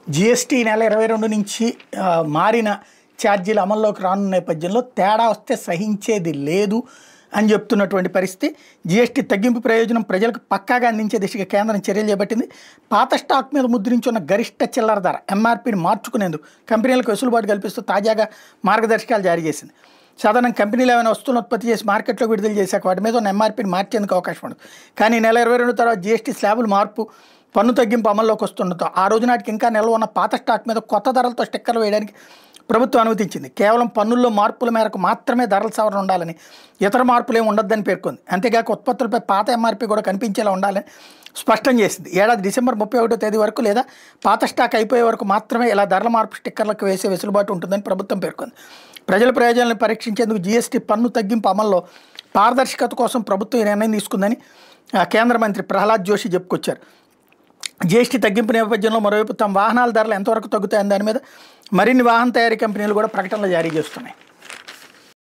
GST నెల 22 నుంచి మారిన ఛార్జీలు అమల్లోకి రానున్న నేపథ్యంలో తేడా వస్తే సహించేది లేదు అని చెప్తున్నటువంటి పరిస్థితి. జీఎస్టీ తగ్గింపు ప్రయోజనం ప్రజలకు పక్కాగా అందించే దిశగా కేంద్రం చర్యలు చేపట్టింది. పాత స్టాక్ మీద ముద్రించున్న గరిష్ట చిల్లర ధర ఎంఆర్పీని మార్చుకునేందుకు కంపెనీలకు వెసులుబాటు కల్పిస్తూ తాజాగా మార్గదర్శకాలు జారీ చేసింది. సాధారణ కంపెనీలు ఏమైనా వస్తువులను ఉత్పత్తి చేసి మార్కెట్లో విడుదల చేశాక వాటి మీద ఉన్న ఎంఆర్పీని మార్చేందుకు అవకాశం ఉండదు. కానీ నెల 22 తర్వాత జీఎస్టీ స్లాబులు మార్పు పన్ను తగ్గింపు అమల్లోకి వస్తుండటంతో ఆ రోజు నాటికి ఇంకా నిల్వ ఉన్న పాత స్టాక్ మీద కొత్త ధరలతో స్టిక్కర్లు వేయడానికి ప్రభుత్వం అనుమతించింది. కేవలం పన్నుల్లో మార్పుల మేరకు మాత్రమే ధరల సవరణ ఉండాలని, ఇతర మార్పులు ఏమి ఉండొద్దని పేర్కొంది. అంతేగాక ఉత్పత్తులపై పాత ఎంఆర్పీ కూడా కనిపించేలా ఉండాలని స్పష్టం చేసింది. ఏడాది డిసెంబర్ 31వ తేదీ వరకు లేదా పాత స్టాక్ అయిపోయే వరకు మాత్రమే ఇలా ధరల మార్పు స్టిక్కర్లకు వేసే వెసులుబాటు ఉంటుందని ప్రభుత్వం పేర్కొంది. ప్రజల ప్రయోజనాలను పరీక్షించేందుకు జీఎస్టీ పన్ను తగ్గింపు అమల్లో పారదర్శకత కోసం ప్రభుత్వం ఈ నిర్ణయం తీసుకుందని కేంద్ర మంత్రి ప్రహ్లాద్ జోషి చెప్పుకొచ్చారు. జీఎస్టీ తగ్గింపు నేపథ్యంలో మరోవైపు తమ వాహనాల ధరలు ఎంతవరకు తగ్గుతాయని దాని మీద మరిన్ని వాహన తయారీ కంపెనీలు కూడా ప్రకటనలు జారీ చేస్తున్నాయి.